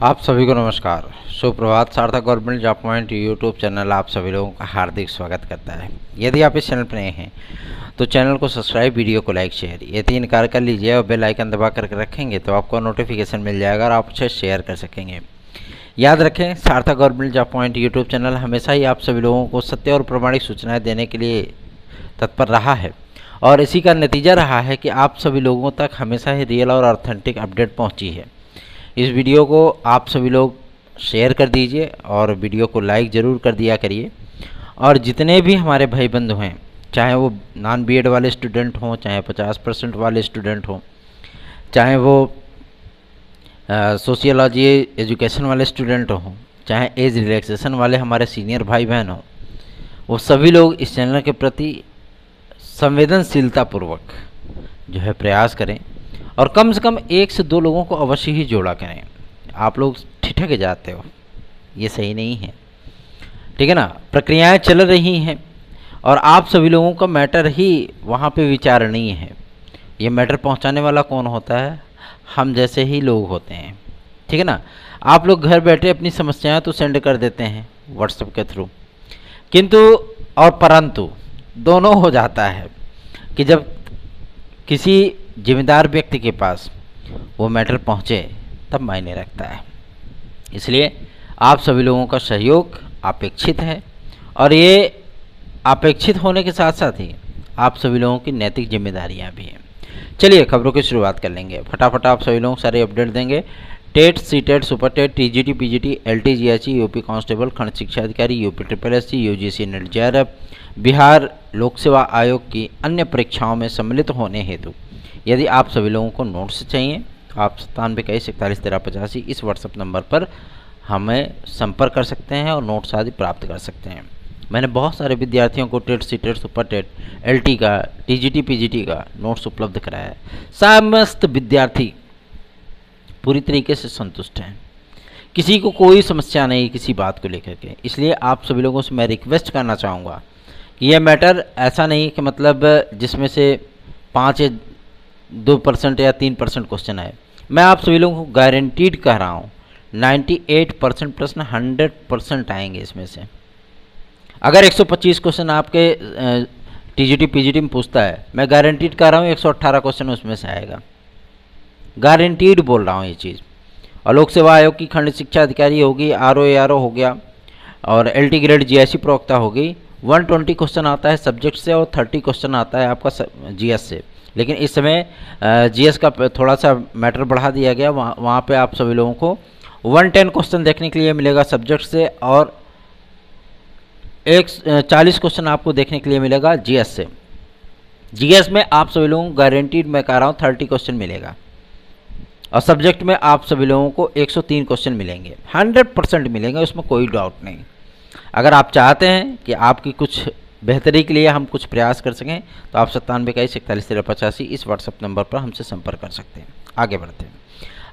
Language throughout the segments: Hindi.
आप सभी को नमस्कार, सुप्रभात। सार्थक government job point YouTube channel आप सभी लोगों का हार्दिक स्वागत करता है। यदि आप इस चैनल पर नए हैं तो चैनल को सब्सक्राइब, वीडियो को लाइक, शेयर ये 3 कार्य कर लीजिए और बेल आइकन दबा करके रखेंगे तो आपको नोटिफिकेशन मिल जाएगा और आप उसे शेयर कर सकेंगे। याद रखें, सार्थक government job point YouTube channel हमेशा ही आप सभी लोगों को सत्य और प्रमाणिक सूचनाएँ देने के लिए तत्पर रहा है और इसी का नतीजा रहा है कि आप सभी लोगों तक हमेशा ही रियल और ऑथेंटिक अपडेट पहुँची है। इस वीडियो को आप सभी लोग शेयर कर दीजिए और वीडियो को लाइक ज़रूर कर दिया करिए। और जितने भी हमारे भाई बंधु हैं, चाहे वो नॉन बीएड वाले स्टूडेंट हों, चाहे 50% वाले स्टूडेंट हों, चाहे वो सोशियोलॉजी एजुकेशन वाले स्टूडेंट हों, चाहे एज रिलैक्सेशन वाले हमारे सीनियर भाई बहन हों, वो सभी लोग इस चैनल के प्रति संवेदनशीलतापूर्वक जो है प्रयास करें और कम से कम 1 से 2 लोगों को अवश्य ही जोड़ा करें। आप लोग ठिठक जाते हो, ये सही नहीं है, ठीक है ना। प्रक्रियाएं चल रही हैं और आप सभी लोगों का मैटर ही वहाँ पे विचारणीय है। ये मैटर पहुँचाने वाला कौन होता है? हम जैसे ही लोग होते हैं, ठीक है ना। आप लोग घर बैठे अपनी समस्याएं तो सेंड कर देते हैं व्हाट्सएप के थ्रू, किंतु और परंतु दोनों हो जाता है कि जब किसी जिम्मेदार व्यक्ति के पास वो मैटर पहुँचे तब मायने रखता है। इसलिए आप सभी लोगों का सहयोग अपेक्षित है और ये अपेक्षित होने के साथ साथ ही आप सभी लोगों की नैतिक जिम्मेदारियां भी हैं। चलिए खबरों की शुरुआत कर लेंगे। फटाफट आप सभी लोग सारे अपडेट देंगे। TET, CTET, super TET, TGT, PGT, LT, GHE, UP constable, खंड शिक्षा अधिकारी, UP triple S C, UGC, NET, JRF, Bihar लोक सेवा आयोग की अन्य परीक्षाओं में सम्मिलित होने हेतु यदि आप सभी लोगों को नोट्स चाहिए तो आप 9721411385 इस व्हाट्सएप नंबर पर हमें संपर्क कर सकते हैं और नोट्स आदि प्राप्त कर सकते हैं। मैंने बहुत सारे विद्यार्थियों को TET, CTET, super TET, LT का, टीजीटी, पीजीटी का नोट्स उपलब्ध कराया है। समस्त विद्यार्थी पूरी तरीके से संतुष्ट हैं, किसी को कोई समस्या नहीं किसी बात को लेकर के। इसलिए आप सभी लोगों से मैं रिक्वेस्ट करना चाहूँगा कि यह मैटर ऐसा नहीं कि मतलब जिसमें से 5 या 2% या 3% क्वेश्चन आए। मैं आप सभी लोगों को गारंटीड कह रहा हूँ 98% प्रश्न 100% आएंगे इसमें से। अगर 125 क्वेश्चन आपके टीजीटी पीजीटी में पूछता है, मैं गारंटीड कह रहा हूँ 118 क्वेश्चन उसमें से आएगा। गारंटीड बोल रहा हूँ ये चीज़। और लोक सेवा आयोग की खंड शिक्षा अधिकारी होगी, आरओ एआरओ हो गया और एलटी ग्रेड जीएससी प्रवक्ता होगी। 120 क्वेश्चन आता है सब्जेक्ट से और 30 क्वेश्चन आता है आपका जीएस से। लेकिन इस समय जीएस का थोड़ा सा मैटर बढ़ा दिया गया। वहाँ पे आप सभी लोगों को 110 क्वेश्चन देखने के लिए मिलेगा सब्जेक्ट से और 40 क्वेश्चन आपको देखने के लिए मिलेगा जीएस से। जीएस में आप सभी लोगों को गारंटीड मैं कह रहा हूँ 30 क्वेश्चन मिलेगा और सब्जेक्ट में आप सभी लोगों को 103 क्वेश्चन मिलेंगे। 100% मिलेंगे, उसमें कोई डाउट नहीं। अगर आप चाहते हैं कि आपकी कुछ बेहतरी के लिए हम कुछ प्रयास कर सकें तो आप 9721411385 इस व्हाट्सएप नंबर पर हमसे संपर्क कर सकते हैं। आगे बढ़ते हैं।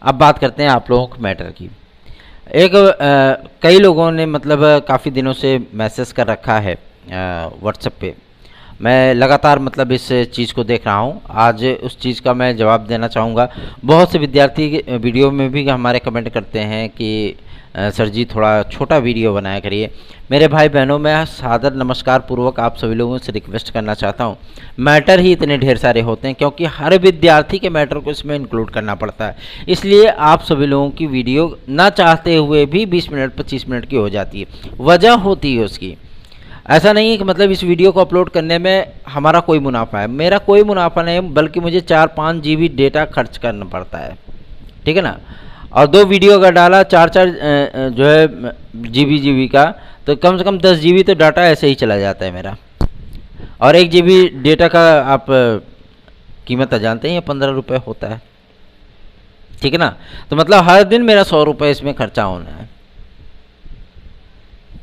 अब बात करते हैं आप लोगों के मैटर की। कई लोगों ने मतलब काफ़ी दिनों से मैसेज कर रखा है व्हाट्सएप पे। मैं लगातार मतलब इस चीज़ को देख रहा हूँ। आज उस चीज़ का मैं जवाब देना चाहूँगा। बहुत से विद्यार्थी वीडियो में भी हमारे कमेंट करते हैं कि सर जी थोड़ा छोटा वीडियो बनाया करिए। मेरे भाई बहनों, मैं सादर नमस्कार पूर्वक आप सभी लोगों से रिक्वेस्ट करना चाहता हूँ। मैटर ही इतने ढेर सारे होते हैं क्योंकि हर विद्यार्थी के मैटर को इसमें इंक्लूड करना पड़ता है। इसलिए आप सभी लोगों की वीडियो ना चाहते हुए भी 20 मिनट 25 मिनट की हो जाती है। वजह होती है उसकी। ऐसा नहीं है कि मतलब इस वीडियो को अपलोड करने में हमारा कोई मुनाफा है। मेरा कोई मुनाफा नहीं है, बल्कि मुझे 4-5 GB डेटा खर्च करना पड़ता है, ठीक है ना। और 2 वीडियो अगर डाला 4-4 जो है जीबी का, तो कम से कम 10 GB तो डाटा ऐसे ही चला जाता है मेरा। और 1 GB डेटा का आप कीमत जानते हैं, 15 रुपये होता है, ठीक है ना। तो मतलब हर दिन मेरा 100 रुपये इसमें खर्चा होना है।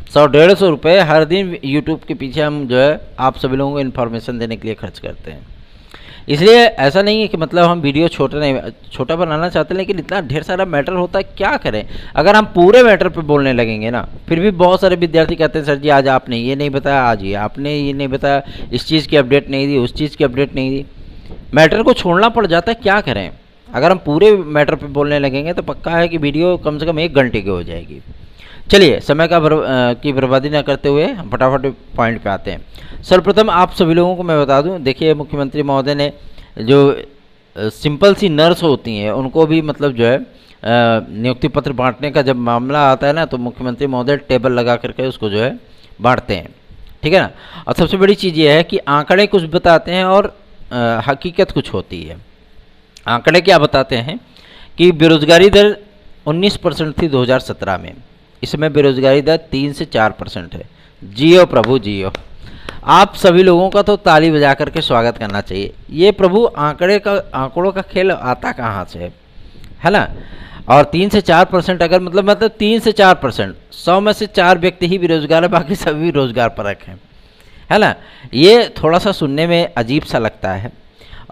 100-150 रुपये हर दिन यूट्यूब के पीछे हम जो है आप सभी लोगों को इन्फॉर्मेशन देने के लिए खर्च करते हैं। इसलिए ऐसा नहीं है कि मतलब हम वीडियो छोटा बनाना चाहते हैं, लेकिन इतना ढेर सारा मैटर होता है, क्या करें। अगर हम पूरे मैटर पे बोलने लगेंगे ना, फिर भी बहुत सारे विद्यार्थी कहते हैं सर जी आज आपने ये नहीं बताया, आज ये आपने ये नहीं बताया, इस चीज़ की अपडेट नहीं दी, उस चीज़ की अपडेट नहीं दी। मैटर को छोड़ना पड़ जाता है, क्या करें। अगर हम पूरे मैटर पे बोलने लगेंगे तो पक्का है कि वीडियो कम से कम 1 घंटे की हो जाएगी। चलिए समय की बर्बादी न करते हुए हम फटाफट पॉइंट पे आते हैं। सर्वप्रथम आप सभी लोगों को मैं बता दूं, देखिए मुख्यमंत्री महोदय ने जो सिंपल सी नर्स होती हैं उनको भी मतलब जो है नियुक्ति पत्र बांटने का जब मामला आता है ना, तो मुख्यमंत्री महोदय टेबल लगा करके उसको जो है बांटते हैं, ठीक है ना। और सबसे बड़ी चीज़ ये है कि आंकड़े कुछ बताते हैं और हकीकत कुछ होती है। आंकड़े क्या बताते हैं कि बेरोजगारी दर 19% थी 2017 में, इसमें बेरोजगारी दर 3 से 4% है। जियो प्रभु जियो, आप सभी लोगों का तो ताली बजा करके स्वागत करना चाहिए। ये प्रभु आंकड़ों का खेल आता कहाँ से है ना। और 3 से 4% अगर मतलब 3 से 4%, 100 में से 4 व्यक्ति ही बेरोजगार है, बाकी सभी रोजगार परक हैं, है ना। ये थोड़ा सा सुनने में अजीब सा लगता है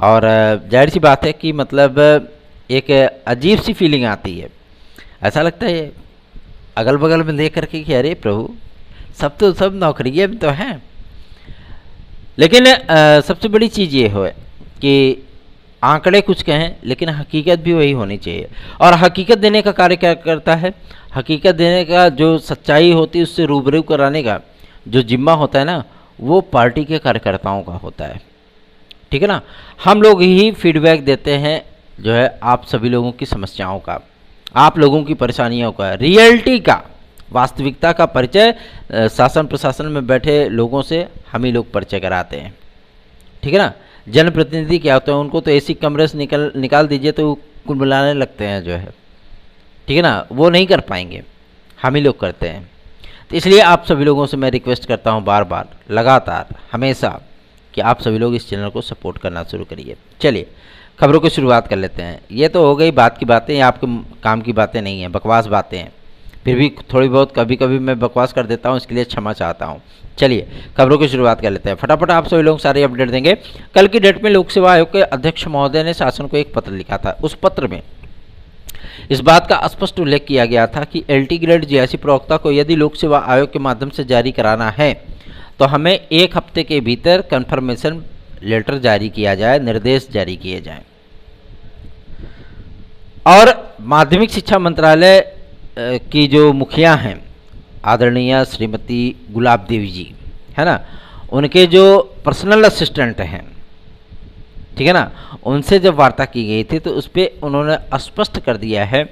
और जाहिर सी बात है कि मतलब एक अजीब सी फीलिंग आती है। ऐसा लगता है अगल बगल में देख करके कि अरे प्रभु सब नौकरियाँ तो हैं। लेकिन सबसे बड़ी चीज़ ये है कि आंकड़े कुछ कहें लेकिन हकीकत भी वही होनी चाहिए। और हकीकत देने का कार्य क्या करता है, हकीकत देने का जो सच्चाई होती है उससे रूबरू कराने का जो जिम्मा होता है ना, वो पार्टी के कार्यकर्ताओं का होता है, ठीक है ना। हम लोग ही फीडबैक देते हैं जो है आप सभी लोगों की समस्याओं का, आप लोगों की परेशानियों का, रियलिटी का, वास्तविकता का परिचय शासन प्रशासन में बैठे लोगों से हम ही लोग परिचय कराते हैं, ठीक है ना। जनप्रतिनिधि क्या होते हैं, उनको तो ऐसी कमरे से निकाल दीजिए तो कुलबुलाने लगते हैं जो है, ठीक है ना, वो नहीं कर पाएंगे, हम ही लोग करते हैं। तो इसलिए आप सभी लोगों से मैं रिक्वेस्ट करता हूँ बार बार, लगातार, हमेशा, कि आप सभी लोग इस चैनल को सपोर्ट करना शुरू करिए। चलिए खबरों की शुरुआत कर लेते हैं। ये तो हो गई बात की बातें, ये आपके काम की बातें नहीं हैं, बकवास बातें हैं। फिर भी थोड़ी बहुत कभी कभी मैं बकवास कर देता हूँ, इसके लिए क्षमा चाहता हूँ। चलिए खबरों की शुरुआत कर लेते हैं फटाफट। आप सभी लोग सारे अपडेट देंगे। कल की डेट में लोक सेवा आयोग के अध्यक्ष महोदय ने शासन को एक पत्र लिखा था। उस पत्र में इस बात का स्पष्ट उल्लेख किया गया था कि LT ग्रेड GIC प्रवक्ता को यदि लोक सेवा आयोग के माध्यम से जारी कराना है तो हमें 1 हफ्ते के भीतर कन्फर्मेशन लेटर जारी किया जाए, निर्देश जारी किए जाएं। और माध्यमिक शिक्षा मंत्रालय की जो मुखिया हैं आदरणीय श्रीमती गुलाब देवी जी, है ना, उनके जो पर्सनल असिस्टेंट हैं, ठीक है ना, उनसे जब वार्ता की गई थी तो उस पर उन्होंने स्पष्ट कर दिया है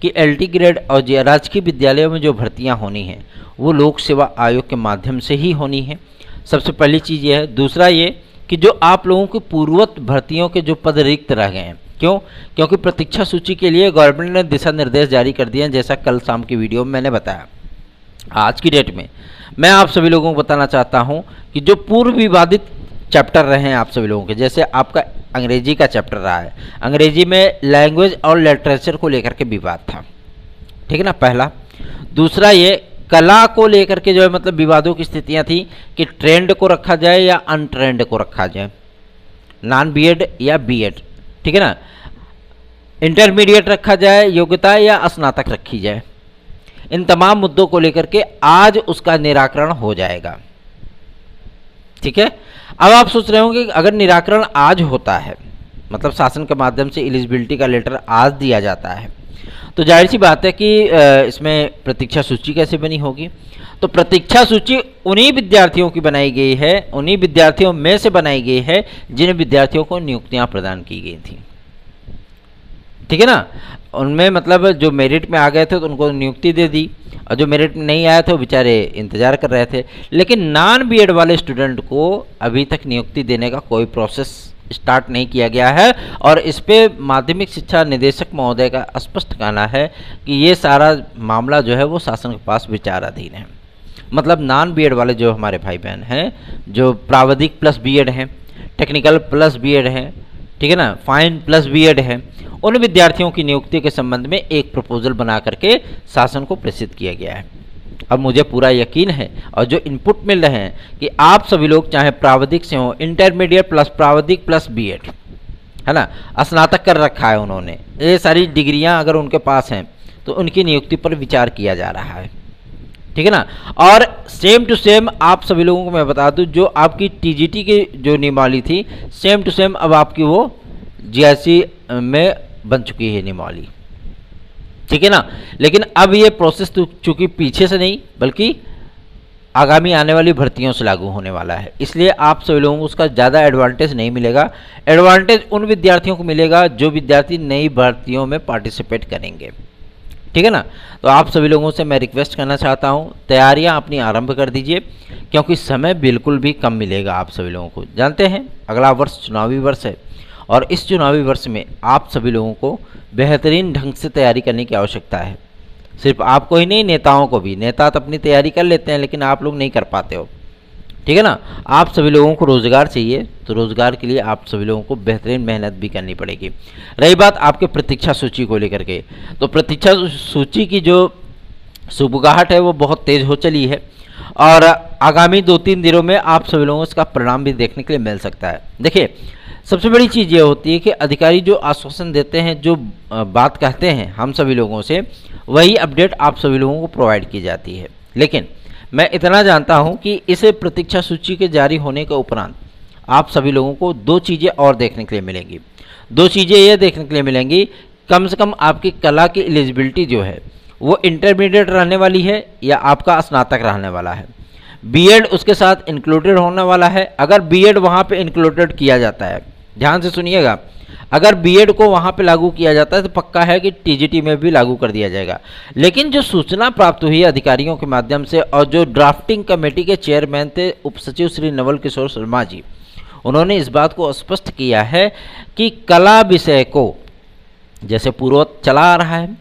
कि LT ग्रेड और राजकीय विद्यालयों में जो भर्तियां होनी हैं वो लोक सेवा आयोग के माध्यम से ही होनी है। सबसे पहली चीज़ ये है। दूसरा ये कि जो आप लोगों के पूर्ववत भर्तियों के जो पद रिक्त रह गए हैं, क्यों? क्योंकि प्रतीक्षा सूची के लिए गवर्नमेंट ने दिशा निर्देश जारी कर दिए हैं, जैसा कल शाम की वीडियो में मैंने बताया। आज की डेट में मैं आप सभी लोगों को बताना चाहता हूं कि जो पूर्व विवादित चैप्टर रहे हैं आप सभी लोगों के, जैसे आपका अंग्रेजी का चैप्टर रहा है, अंग्रेजी में लैंग्वेज और लिटरेचर को लेकर के विवाद था, ठीक है ना, पहला। दूसरा ये कला को लेकर के जो है मतलब विवादों की स्थितियां थी कि ट्रेंड को रखा जाए या अनट्रेंड को रखा जाए, नॉन BEd या BEd, ठीक है ना, इंटरमीडिएट रखा जाए योग्यता या स्नातक रखी जाए। इन तमाम मुद्दों को लेकर के आज उसका निराकरण हो जाएगा, ठीक है। अब आप सोच रहे होंगे कि अगर निराकरण आज होता है, मतलब शासन के माध्यम से एलिजिबिलिटी का लेटर आज दिया जाता है, तो जाहिर सी बात है कि इसमें प्रतीक्षा सूची कैसे बनी होगी। तो प्रतीक्षा सूची उन्हीं विद्यार्थियों की बनाई गई है, उन्हीं विद्यार्थियों में से बनाई गई है जिन विद्यार्थियों को नियुक्तियां प्रदान की गई थी, ठीक है ना। उनमें मतलब जो मेरिट में आ गए थे तो उनको नियुक्ति दे दी, और जो मेरिट में नहीं आए थे वो बेचारे इंतजार कर रहे थे। लेकिन नॉन BEd वाले स्टूडेंट को अभी तक नियुक्ति देने का कोई प्रोसेस स्टार्ट नहीं किया गया है, और इस पे माध्यमिक शिक्षा निदेशक महोदय का स्पष्ट कहना है कि ये सारा मामला जो है वो शासन के पास विचाराधीन है। मतलब नॉन BEd वाले जो हमारे भाई बहन हैं, जो प्राविधिक प्लस BEd हैं, टेक्निकल प्लस BEd हैं, ठीक है ना, फाइन प्लस BEd है, उन विद्यार्थियों की नियुक्ति के संबंध में एक प्रपोजल बना करके शासन को प्रेषित किया गया है। अब मुझे पूरा यकीन है और जो इनपुट मिल रहे हैं कि आप सभी लोग चाहे प्राविधिक से हो, इंटरमीडिएट प्लस प्राविधिक प्लस BEd, है ना, स्नातक कर रखा है उन्होंने, ये सारी डिग्रियां अगर उनके पास हैं तो उनकी नियुक्ति पर विचार किया जा रहा है, ठीक है ना। और सेम टू सेम आप सभी लोगों को मैं बता दूं, जो आपकी TGT की जो नियमावली थी सेम टू सेम अब आपकी वो GIC में बन चुकी है नियमावली, ठीक है ना। लेकिन अब ये प्रोसेस तो चूंकि पीछे से नहीं बल्कि आगामी आने वाली भर्तियों से लागू होने वाला है, इसलिए आप सभी लोगों को उसका ज़्यादा एडवांटेज नहीं मिलेगा। एडवांटेज उन विद्यार्थियों को मिलेगा जो विद्यार्थी नई भर्तियों में पार्टिसिपेट करेंगे, ठीक है ना। तो आप सभी लोगों से मैं रिक्वेस्ट करना चाहता हूँ, तैयारियाँ अपनी आरंभ कर दीजिए, क्योंकि समय बिल्कुल भी कम मिलेगा आप सभी लोगों को। जानते हैं अगला वर्ष चुनावी वर्ष है, और इस चुनावी वर्ष में आप सभी लोगों को बेहतरीन ढंग से तैयारी करने की आवश्यकता है। सिर्फ आपको ही नहीं, नेताओं को भी। नेता तो अपनी तैयारी कर लेते हैं, लेकिन आप लोग नहीं कर पाते हो, ठीक है ना। आप सभी लोगों को रोज़गार चाहिए, तो रोज़गार के लिए आप सभी लोगों को बेहतरीन मेहनत भी करनी पड़ेगी। रही बात आपके प्रतीक्षा सूची को लेकर के, तो प्रतीक्षा सूची की जो सुबुगाहट है वो बहुत तेज़ हो चली है, और आगामी 2-3 दिनों में आप सभी लोगों को इसका परिणाम भी देखने के लिए मिल सकता है। देखिए, सबसे बड़ी चीज़ ये होती है कि अधिकारी जो आश्वासन देते हैं, जो बात कहते हैं हम सभी लोगों से, वही अपडेट आप सभी लोगों को प्रोवाइड की जाती है। लेकिन मैं इतना जानता हूं कि इस प्रतीक्षा सूची के जारी होने के उपरांत आप सभी लोगों को 2 चीज़ें और देखने के लिए मिलेंगी। 2 चीज़ें ये देखने के लिए मिलेंगी, कम से कम आपकी कला की एलिजिबिलिटी जो है वो इंटरमीडिएट रहने वाली है या आपका स्नातक रहने वाला है। बीएड उसके साथ इंक्लूडेड होने वाला है। अगर बीएड वहाँ पे इंक्लूडेड किया जाता है, ध्यान से सुनिएगा, अगर बीएड को वहाँ पे लागू किया जाता है तो पक्का है कि टीजीटी में भी लागू कर दिया जाएगा। लेकिन जो सूचना प्राप्त हुई है अधिकारियों के माध्यम से, और जो ड्राफ्टिंग कमेटी के चेयरमैन थे उप सचिव श्री नवल किशोर शर्मा जी, उन्होंने इस बात को स्पष्ट किया है कि कला विषय को, जैसे पूर्ववत चला आ रहा है,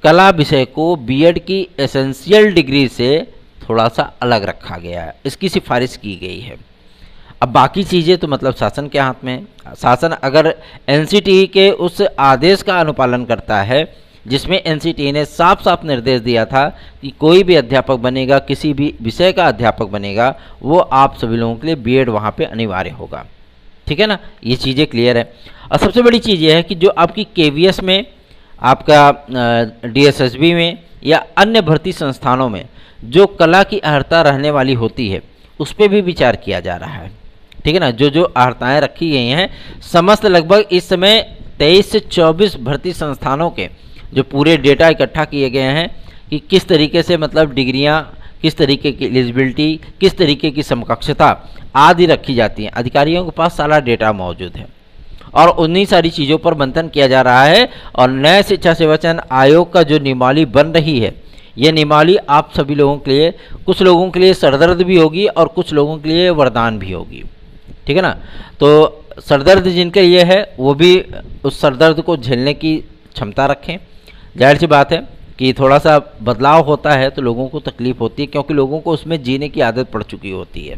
कला विषय को बीएड की एसेंशियल डिग्री से थोड़ा सा अलग रखा गया है, इसकी सिफारिश की गई है। अब बाकी चीज़ें तो मतलब शासन के हाथ में है। शासन अगर एनसीटीई के उस आदेश का अनुपालन करता है जिसमें एनसीटीई ने साफ साफ निर्देश दिया था कि कोई भी अध्यापक बनेगा, किसी भी विषय का अध्यापक बनेगा, वो आप सभी लोगों के लिए बीएड वहाँ पे अनिवार्य होगा, ठीक है ना। ये चीज़ें क्लियर है। और सबसे बड़ी चीज़ ये है कि जो आपकी केवीएस में, आपका डीएसएसबी में या अन्य भर्ती संस्थानों में जो कला की अर्हता रहने वाली होती है उस पर भी विचार किया जा रहा है, ठीक है ना। जो अर्हताएँ रखी गई हैं, समस्त लगभग इस समय 23 से 24 भर्ती संस्थानों के जो पूरे डेटा इकट्ठा किए गए हैं कि किस तरीके से मतलब डिग्रियां, किस तरीके की एलिजिबिलिटी, किस तरीके की समकक्षता आदि रखी जाती हैं। अधिकारियों के पास सारा डेटा मौजूद है और उन्हीं सारी चीज़ों पर मंथन किया जा रहा है। और नए शिक्षा सेवाचयन आयोग का जो नियमावली बन रही है, ये नियमावली आप सभी लोगों के लिए, कुछ लोगों के लिए सरदर्द भी होगी और कुछ लोगों के लिए वरदान भी होगी, ठीक है ना। तो सरदर्द जिनके लिए है वो भी उस सरदर्द को झेलने की क्षमता रखें। जाहिर सी बात है कि थोड़ा सा बदलाव होता है तो लोगों को तकलीफ होती है, क्योंकि लोगों को उसमें जीने की आदत पड़ चुकी होती है,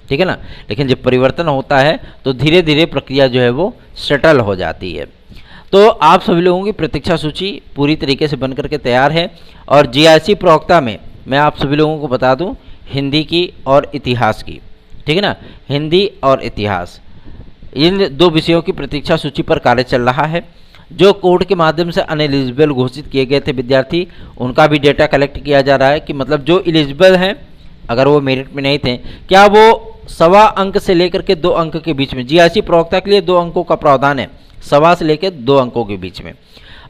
ठीक है ना। लेकिन जब परिवर्तन होता है तो धीरे धीरे प्रक्रिया जो है वो सेटल हो जाती है। तो आप सभी लोगों की प्रतीक्षा सूची पूरी तरीके से बन करके तैयार है। और जीआईसी प्रवक्ता में मैं आप सभी लोगों को बता दूं, हिंदी की और इतिहास की, ठीक है ना, हिंदी और इतिहास, इन 2 विषयों की प्रतीक्षा सूची पर कार्य चल रहा है। जो कोर्ट के माध्यम से अनएलिजिबल घोषित किए गए थे विद्यार्थी, उनका भी डेटा कलेक्ट किया जा रहा है कि मतलब जो एलिजिबल हैं, अगर वो मेरिट में नहीं थे, क्या वो 1.25 अंक से लेकर के 2 अंक के बीच में, जीआईसी प्रवक्ता के लिए 2 अंकों का प्रावधान है, 1.25 से लेकर 2 अंकों के बीच में,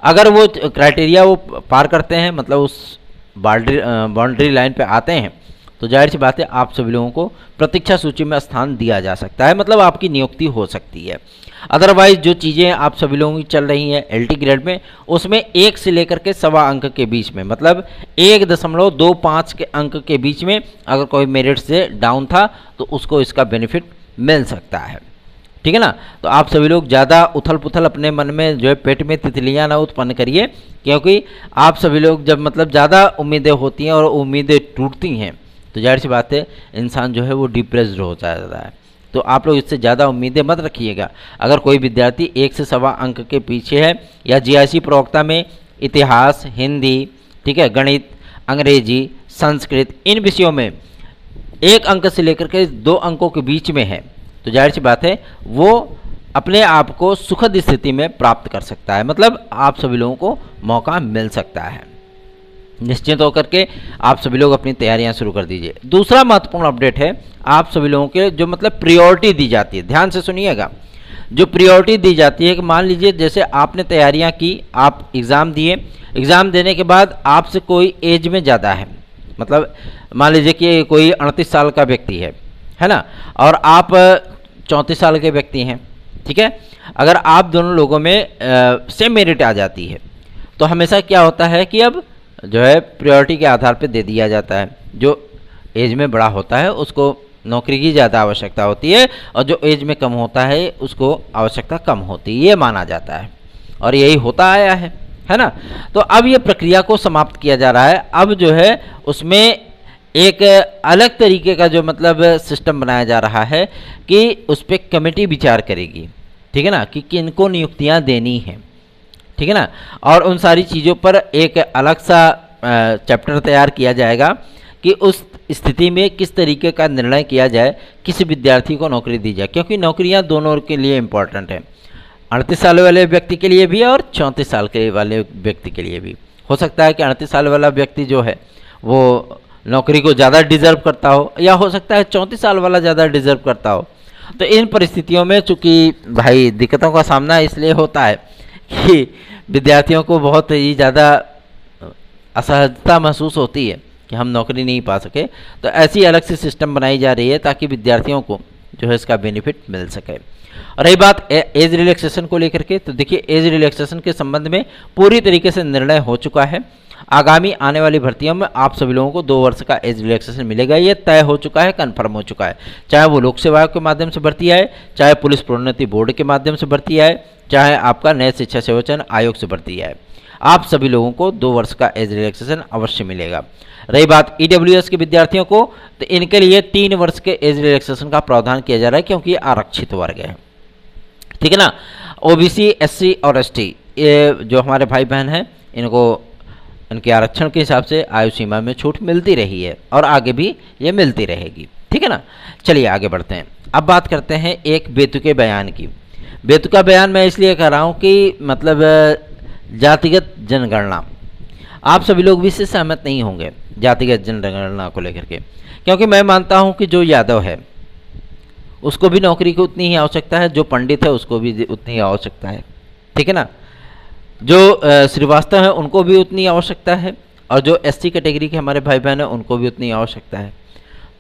अगर वो क्राइटेरिया वो पार करते हैं, मतलब उस बाउंड्री लाइन पे आते हैं, तो जाहिर सी बात है आप सभी लोगों को प्रतीक्षा सूची में स्थान दिया जा सकता है, मतलब आपकी नियुक्ति हो सकती है। अदरवाइज जो चीज़ें आप सभी लोगों की चल रही हैं एलटी ग्रेड में, उसमें 1 से लेकर के 1.25 अंक के बीच में, मतलब 1.25 के अंक के बीच में अगर कोई मेरिट से डाउन था तो उसको इसका बेनिफिट मिल सकता है, ठीक है ना। तो आप सभी लोग ज़्यादा उथल पुथल अपने मन में जो है पेट में तितलियाँ ना उत्पन्न करिए, क्योंकि आप सभी लोग जब मतलब ज़्यादा उम्मीदें होती हैं और उम्मीदें टूटती हैं तो जाहिर सी बात है इंसान जो है वो डिप्रेस्ड हो जाता है। तो आप लोग इससे ज़्यादा उम्मीदें मत रखिएगा। अगर कोई विद्यार्थी 1 से 1.25 अंक के पीछे है या जीआईसी प्रवक्ता में इतिहास, हिंदी, ठीक है, गणित, अंग्रेजी, संस्कृत, इन विषयों में 1 अंक से लेकर के 2 अंकों के बीच में है, तो जाहिर सी बात है वो अपने आप को सुखद स्थिति में प्राप्त कर सकता है, मतलब आप सभी लोगों को मौका मिल सकता है। निश्चित होकर के आप सभी लोग अपनी तैयारियां शुरू कर दीजिए। दूसरा महत्वपूर्ण अपडेट है, आप सभी लोगों के जो मतलब प्रायोरिटी दी जाती है, ध्यान से सुनिएगा, जो प्रायोरिटी दी जाती है कि मान लीजिए जैसे आपने तैयारियां की, आप एग्ज़ाम दिए, एग्ज़ाम देने के बाद आपसे कोई एज में ज़्यादा है, मतलब मान लीजिए कि कोई 38 साल का व्यक्ति है ना, और आप 34 साल के व्यक्ति हैं, ठीक है। अगर आप दोनों लोगों में सेम मेरिट आ जाती है तो हमेशा क्या होता है कि अब जो है प्रायोरिटी के आधार पर दे दिया जाता है। जो एज में बड़ा होता है उसको नौकरी की ज़्यादा आवश्यकता होती है, और जो एज में कम होता है उसको आवश्यकता कम होती है, ये माना जाता है और यही होता आया है ना। तो अब ये प्रक्रिया को समाप्त किया जा रहा है। अब जो है उसमें एक अलग तरीके का जो मतलब सिस्टम बनाया जा रहा है कि उस पर कमेटी विचार करेगी, ठीक है ना, कि किनको नियुक्तियां देनी हैं, ठीक है ना, और उन सारी चीज़ों पर एक अलग सा चैप्टर तैयार किया जाएगा कि उस स्थिति में किस तरीके का निर्णय किया जाए, किस विद्यार्थी को नौकरी दी जाए, क्योंकि नौकरियां दोनों के लिए इम्पॉर्टेंट है, 38 साल वाले व्यक्ति के लिए भी और 34 साल के वाले व्यक्ति के लिए भी। हो सकता है कि 38 साल वाला व्यक्ति जो है वो नौकरी को ज़्यादा डिजर्व करता हो, या हो सकता है 34 साल वाला ज़्यादा डिजर्व करता हो। तो इन परिस्थितियों में चूँकि भाई दिक्कतों का सामना इसलिए होता है कि विद्यार्थियों को बहुत ही ज़्यादा असहजता महसूस होती है कि हम नौकरी नहीं पा सके, तो ऐसी अलग से सिस्टम बनाई जा रही है ताकि विद्यार्थियों को जो है इसका बेनिफिट मिल सके। और रही बात एज रिलैक्सेशन को लेकर के, तो देखिए एज रिलैक्सेशन के संबंध में पूरी तरीके से निर्णय हो चुका है। आगामी आने वाली भर्तियों में आप सभी लोगों को 2 वर्ष का एज रिलैक्सेशन मिलेगा, ये तय हो चुका है, कन्फर्म हो चुका है। चाहे वो लोक सेवा आयोग के माध्यम से भर्ती आए, चाहे पुलिस प्रोन्नति बोर्ड के माध्यम से भर्ती आए, चाहे आपका नए शिक्षा सेवाचयन आयोग से भर्ती आए, आप सभी लोगों को 2 वर्ष का एज रिलैक्सेशन अवश्य मिलेगा। रही बात ईडब्ल्यूएस के विद्यार्थियों को, तो इनके लिए 3 वर्ष के एज रिलैक्सेशन का प्रावधान किया जा रहा है, क्योंकि ये आरक्षित वर्ग है, ठीक है ना। ओबीसी, एससी और एसटी ये जो हमारे भाई बहन हैं, इनको इनके आरक्षण के हिसाब से आयु सीमा में छूट मिलती रही है और आगे भी ये मिलती रहेगी, ठीक है ना। चलिए आगे बढ़ते हैं। अब बात करते हैं एक बेतुके बयान की। बेतुका बयान मैं इसलिए कह रहा हूँ कि मतलब जातिगत जनगणना, आप सभी लोग भी इससे सहमत नहीं होंगे जातिगत जनगणना को लेकर के, क्योंकि मैं मानता हूँ कि जो यादव है उसको भी नौकरी की उतनी ही आवश्यकता है, जो पंडित है उसको भी उतनी ही आवश्यकता है, ठीक है ना, जो श्रीवास्तव हैं उनको भी उतनी आवश्यकता है, और जो एससी कैटेगरी के हमारे भाई बहन हैं उनको भी उतनी आवश्यकता है।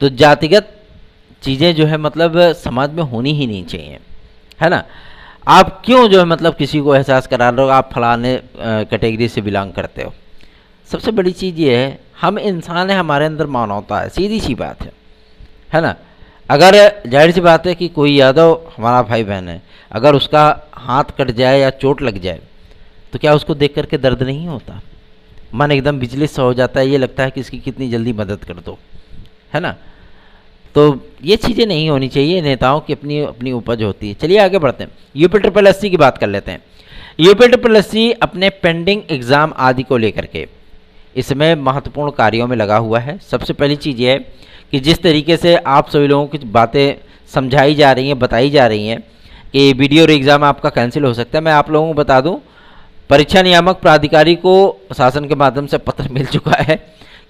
तो जातिगत चीज़ें जो है मतलब समाज में होनी ही नहीं चाहिए, है ना। आप क्यों जो है मतलब किसी को एहसास करा रहे हो आप फलाने कैटेगरी से बिलोंग करते हो। सबसे बड़ी चीज़ ये है, हम इंसान हैं, हमारे अंदर मानवता है, सीधी सी बात है ना। अगर जाहिर सी बात है कि कोई यादव हमारा भाई बहन है, अगर उसका हाथ कट जाए या चोट लग जाए तो क्या उसको देख करके दर्द नहीं होता, मन एकदम विचलित सा हो जाता है, ये लगता है कि इसकी कितनी जल्दी मदद कर दो, है ना। तो ये चीज़ें नहीं होनी चाहिए, नेताओं की अपनी अपनी उपज होती है। चलिए आगे बढ़ते हैं, यूपी की बात कर लेते हैं। यूपी अपने पेंडिंग एग्ज़ाम आदि को लेकर के इसमें महत्वपूर्ण कार्यों में लगा हुआ है। सबसे पहली चीज़ ये है कि जिस तरीके से आप सभी लोगों की बातें समझाई जा रही हैं, बताई जा रही हैं कि वीडियो एग्ज़ाम आपका कैंसिल हो सकता है, मैं आप लोगों को बता दूं परीक्षा नियामक प्राधिकारी को शासन के माध्यम से पत्र मिल चुका है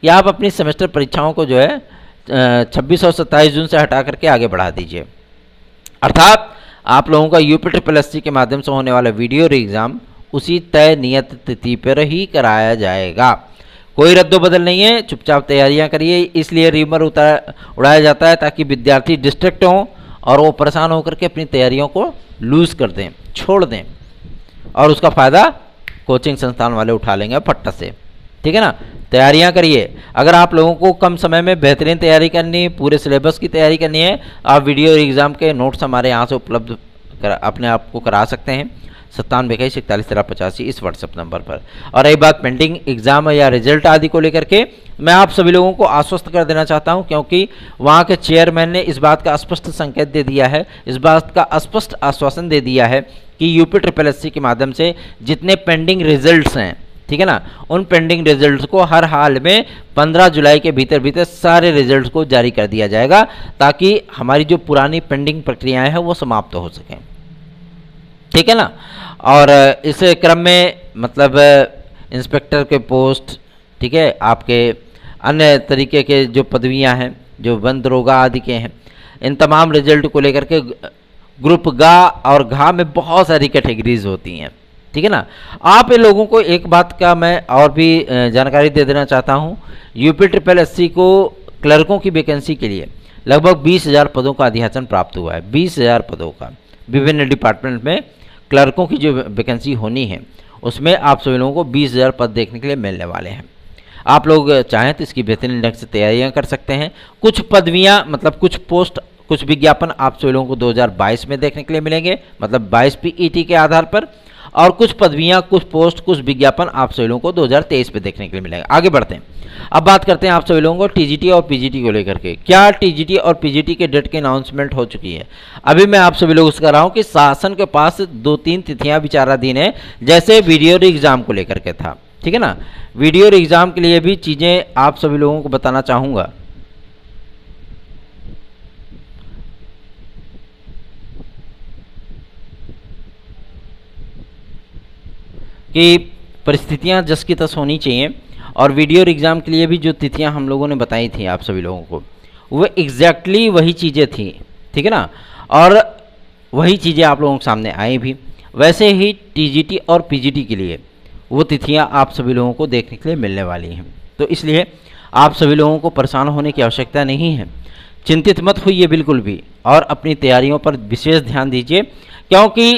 कि आप अपनी सेमेस्टर परीक्षाओं को जो है 26 और 27 जून से हटा करके आगे बढ़ा दीजिए। अर्थात आप लोगों का यूपी के माध्यम से होने वाला वीडियो एग्ज़ाम उसी तय नियत तिथि पर ही कराया जाएगा, कोई रद्दोबदल नहीं है। चुपचाप तैयारियां करिए, इसलिए रीमर उड़ाया जाता है ताकि विद्यार्थी डिस्ट्रैक्ट हों और वो परेशान होकर के अपनी तैयारियों को लूज़ कर दें, छोड़ दें, और उसका फ़ायदा कोचिंग संस्थान वाले उठा लेंगे फट्टा से, ठीक है ना। तैयारियां करिए। अगर आप लोगों को कम समय में बेहतरीन तैयारी करनी है, पूरे सिलेबस की तैयारी करनी है, आप वीडियो एग्ज़ाम के नोट्स हमारे यहाँ से उपलब्ध अपने आप को करा सकते हैं 9721411385 इस व्हाट्सएप नंबर पर। और रही बात पेंडिंग एग्ज़ाम या रिजल्ट आदि को लेकर के, मैं आप सभी लोगों को आश्वस्त कर देना चाहता हूं, क्योंकि वहां के चेयरमैन ने इस बात का स्पष्ट संकेत दे दिया है, इस बात का स्पष्ट आश्वासन दे दिया है कि यूपी के माध्यम से जितने पेंडिंग रिजल्ट्स हैं, ठीक है ना, उन पेंडिंग रिजल्ट्स को हर हाल में 15 जुलाई के भीतर भीतर सारे रिजल्ट्स को जारी कर दिया जाएगा, ताकि हमारी जो पुरानी पेंडिंग प्रक्रियाएं हैं वो समाप्त हो सकें, ठीक है ना। और इस क्रम में मतलब इंस्पेक्टर के पोस्ट, ठीक है, आपके अन्य तरीके के जो पदवियां हैं, जो वन दरोगा आदि के हैं, इन तमाम रिजल्ट को लेकर के ग्रुप गा और घा में बहुत सारी कैटेगरीज होती हैं, ठीक है ना। आप इन लोगों को एक बात का मैं और भी जानकारी दे देना चाहता हूँ। UP SSSC को क्लर्कों की वैकेंसी के लिए लगभग 20,000 पदों का अधियाचन प्राप्त हुआ है। 20,000 पदों का विभिन्न डिपार्टमेंट में क्लर्कों की जो वैकेंसी होनी है उसमें आप सभी लोगों को 20,000 पद देखने के लिए मिलने वाले हैं। आप लोग चाहें तो इसकी बेहतरीन ढंग से तैयारियां कर सकते हैं। कुछ पदवियां मतलब कुछ पोस्ट, कुछ विज्ञापन आप सभी लोगों को 2022 में देखने के लिए मिलेंगे, मतलब 22 PET के आधार पर, और कुछ पदवियां, कुछ पोस्ट, कुछ विज्ञापन आप सभी लोगों को 2023 में देखने के लिए मिलेगा। आगे बढ़ते हैं, अब बात करते हैं आप सभी लोगों को TGT और PGT को लेकर के। क्या TGT और PGT के डेट की अनाउंसमेंट हो चुकी है? अभी मैं आप सभी लोगों से कर रहा हूं कि शासन के पास 2-3 तिथियां विचाराधीन है, जैसे वीडियो एग्जाम को लेकर के था, ठीक है ना। वीडियो एग्जाम के लिए भी चीजें आप सभी लोगों को बताना चाहूंगा कि परिस्थितियां जस की तस होनी चाहिए, और वीडियो एग्ज़ाम के लिए भी जो तिथियां हम लोगों ने बताई थी आप सभी लोगों को, वो एग्जैक्टली वही चीज़ें थी, ठीक है ना, और वही चीज़ें आप लोगों के सामने आई भी। वैसे ही TGT और PGT के लिए वो तिथियां आप सभी लोगों को देखने के लिए मिलने वाली हैं। तो इसलिए आप सभी लोगों को परेशान होने की आवश्यकता नहीं है, चिंतित मत होइए बिल्कुल भी, और अपनी तैयारियों पर विशेष ध्यान दीजिए, क्योंकि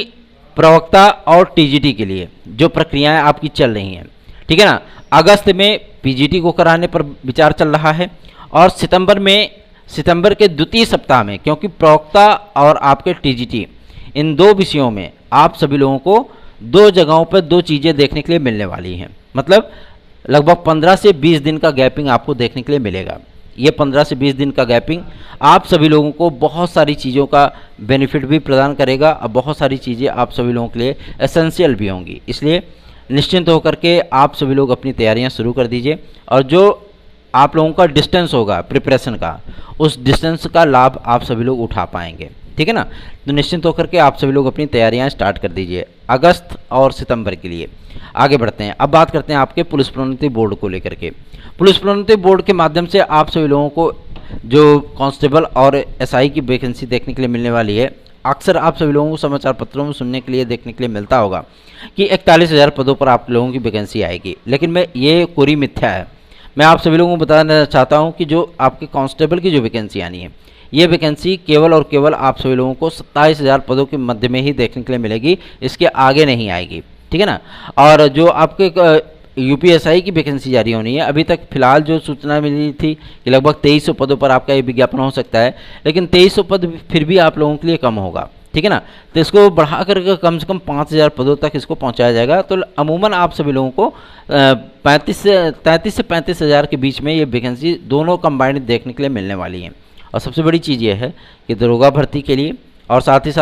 प्रवक्ता और TGT के लिए जो प्रक्रियाएं आपकी चल रही हैं, ठीक है ना, अगस्त में PGT को कराने पर विचार चल रहा है, और सितंबर के द्वितीय सप्ताह में, क्योंकि प्रवक्ता और आपके TGT इन दो विषयों में आप सभी लोगों को 2 जगहों पर 2 चीज़ें देखने के लिए मिलने वाली हैं। मतलब लगभग 15 से 20 दिन का गैपिंग आपको देखने के लिए मिलेगा। ये 15 से 20 दिन का गैपिंग आप सभी लोगों को बहुत सारी चीज़ों का बेनिफिट भी प्रदान करेगा, और बहुत सारी चीज़ें आप सभी लोगों के लिए एसेंशियल भी होंगी। इसलिए निश्चिंत होकर के आप सभी लोग अपनी तैयारियां शुरू कर दीजिए, और जो आप लोगों का डिस्टेंस होगा प्रिपरेशन का, उस डिस्टेंस का लाभ आप सभी लोग उठा पाएंगे, ठीक है ना। तो निश्चिंत होकर के आप सभी लोग अपनी तैयारियां स्टार्ट कर दीजिए अगस्त और सितंबर के लिए। आगे बढ़ते हैं, अब बात करते हैं आपके पुलिस प्रोन्नति बोर्ड को लेकर के। पुलिस प्रोन्नति बोर्ड के माध्यम से आप सभी लोगों को जो कांस्टेबल और SI की वैकेंसी देखने के लिए मिलने वाली है। अक्सर आप सभी लोगों को समाचार पत्रों में सुनने के लिए, देखने के लिए मिलता होगा कि 41,000 पदों पर आप लोगों की वैकेंसी आएगी, लेकिन ये कोरी मिथ्या है। मैं आप सभी लोगों को बताना चाहता हूं कि जो आपके कांस्टेबल की जो वैकेंसी आनी है, ये वैकेंसी केवल और केवल आप सभी लोगों को 27,000 पदों के मध्य में ही देखने के लिए मिलेगी, इसके आगे नहीं आएगी, ठीक है ना। और जो आपके UPSI की वैकेंसी जारी होनी है, अभी तक फिलहाल जो सूचना मिली थी कि लगभग 2300 पदों पर आपका ये विज्ञापन हो सकता है, लेकिन 2300 पद फिर भी आप लोगों के लिए कम होगा, ठीक है ना। तो इसको बढ़ा करके कम से कम 5,000 पदों तक इसको पहुंचाया जाएगा। तो अमूमन आप सभी लोगों को 33 से 35,000 के बीच में ये वैकेंसी दोनों कंबाइंड देखने के लिए मिलने वाली है। और सबसे बड़ी चीज़ ये है कि दरोगा भर्ती के लिए और साथ ही साथ